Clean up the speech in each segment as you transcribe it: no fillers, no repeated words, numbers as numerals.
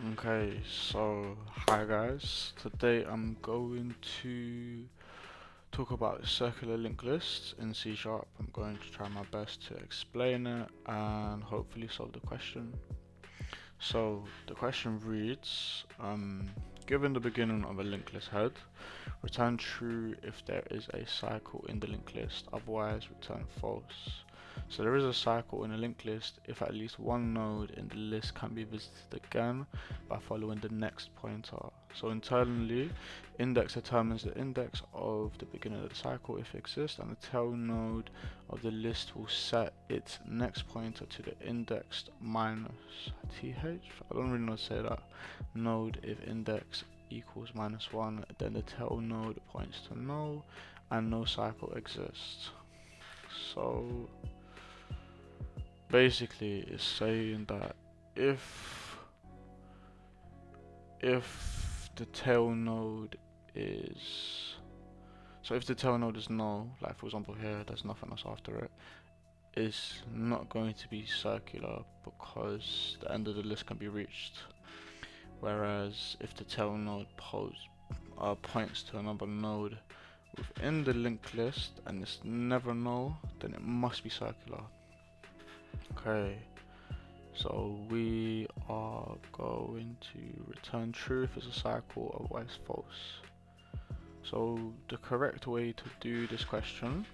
Okay, so hi guys. Today I'm going to talk about circular linked lists in C Sharp. I'm going to try my best to explain it and hopefully solve the question. So the question reads, given the beginning of a linked list head, return true if there is a cycle in the linked list, otherwise return false. So there is a cycle in a linked list if at least one node in the list can be visited again by following the next pointer. So internally, index determines the index of the beginning of the cycle if it exists, and the tail node of the list will set its next pointer to the indexed minus th. I don't really know how to say that node if index equals -1, then the tail node points to null and no cycle exists. So basically it's saying that if if the tail node is if the tail node is null, like for example here there's nothing else after it, it's not going to be circular because the end of the list can be reached. Whereas if the tail node points to another node within the linked list and it's never null, then it must be circular. Okay, so we are going to return true if it's a cycle, otherwise false. So the correct way to do this question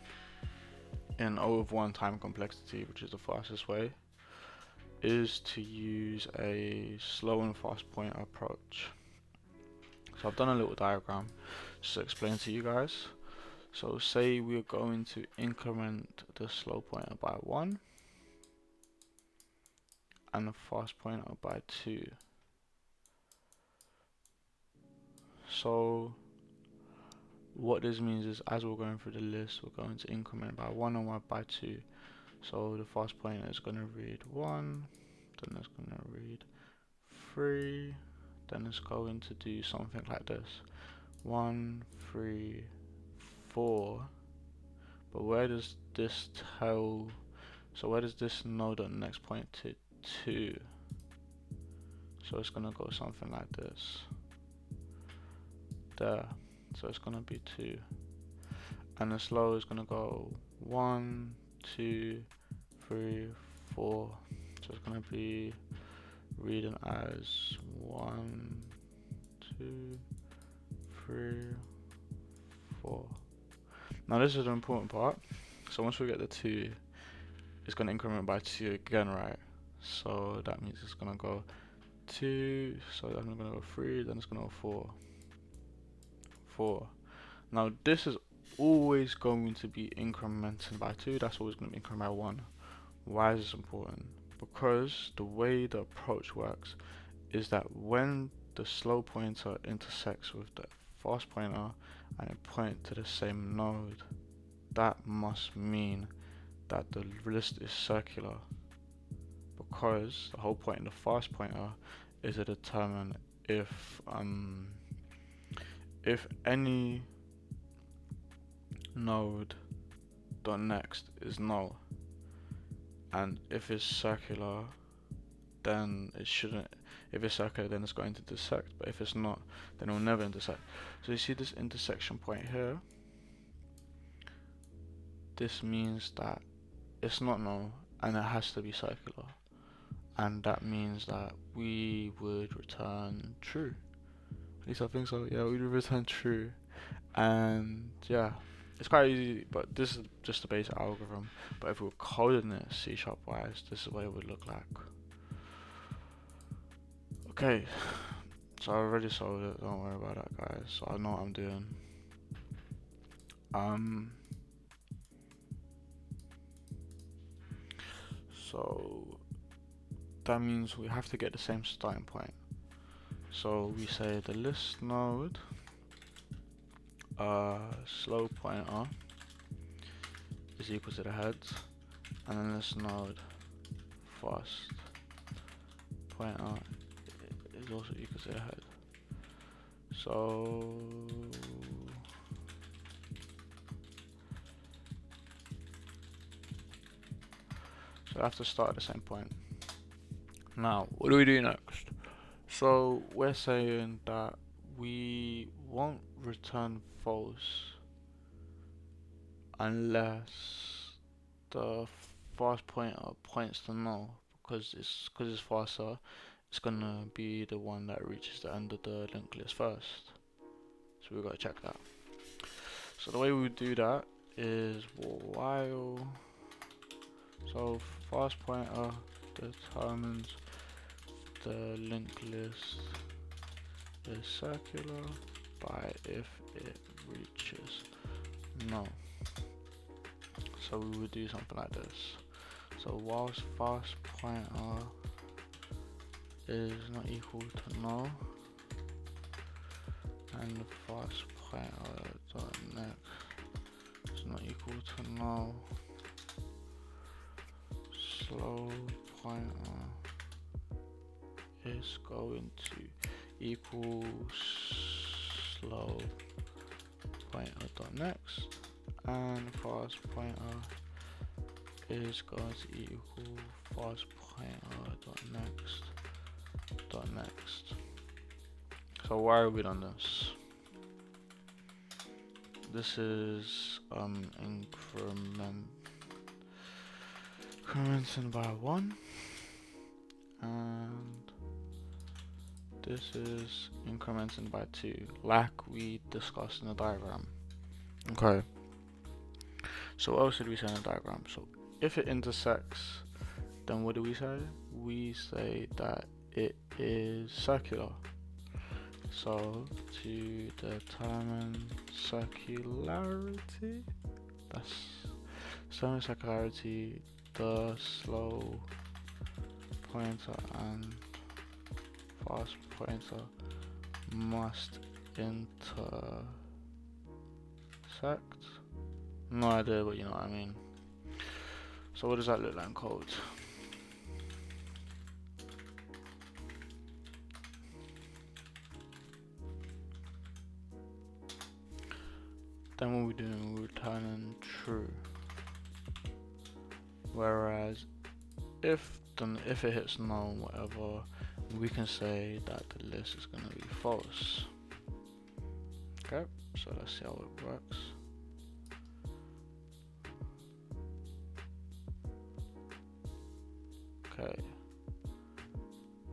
in O of 1 time complexity, which is the fastest way, is to use a slow and fast pointer approach. So I've done a little diagram just to explain to you guys. So say we're going to increment the slow pointer by 1 and the fast pointer by 2. So what this means is as we're going through the list, we're going to increment by 1 and 1 by 2. So the fast pointer is going to read 1, then it's going to read 3, then it's going to do something like this: 1, 3, 4. But where does this tell? So where does this node on the next point to 2? So it's gonna go something like this. There. So it's gonna be 2. And the slow is gonna go 1, 2, 3, 4. So it's gonna be reading as 1, 2, 3, 4. Now this is the important part. So once we get the 2, it's gonna increment by 2 again, right? So that means it's gonna go 2, so then I'm gonna go 3, then it's gonna go 4. 4. Now this is always going to be incrementing by 2, that's always going to be incrementing by 1. Why is this important? Because the way the approach works is that when the slow pointer intersects with the fast pointer and it points to the same node, that must mean that the list is circular, because the whole point in the fast pointer is to determine if any node dot next is null, and if it's circular then it shouldn't. If it's circular then it's going to intersect, but if it's not then it will never intersect. So you see this intersection point here, this means that it's not null and it has to be circular, and that means that we would return true. At least I think so. Yeah, we would return true. And yeah, it's quite easy, but this is just the basic algorithm. But if we were coding it C# wise, this is what it would look like. Okay, so I already solved it, don't worry about that guys, so I know what I'm doing. So that means we have to get the same starting point. So we say the list node slow pointer is equal to the head, and then this node fast pointer is also equal to the head. So I have to start at the same point. Now, what do we do next? So we're saying that we won't return false unless the fast pointer points to null, because it's faster. It's gonna be the one that reaches the end of the linked list first. So we gotta check that. So the way we do that is while fast pointer determines the linked list is circular by if it reaches null. So we would do something like this. So whilst fast pointer is not equal to null and the fast pointer dot next is not equal to null, slow pointer is going to equal slow pointer dot next, and fast pointer is going to equal fast pointer dot next. So why are we done this? This is incrementing by 1, and this is incrementing by 2, like we discussed in the diagram. Okay. So what else did we say in the diagram? So if it intersects, then what do we say? We say that it is circular. So to determine circularity, the slow pointer and fast pointer must intersect. No idea, but you know what I mean. So what does that look like in code? Then what we do, we're returning true. Whereas if it hits null, whatever, we can say that the list is gonna be false. Okay, so let's see how it works. Okay,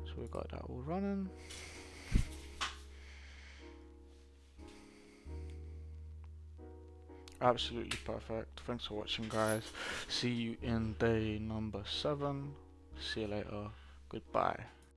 so we got that all running. Absolutely perfect. Thanks for watching, guys. See you in day number 7. See you later. Goodbye.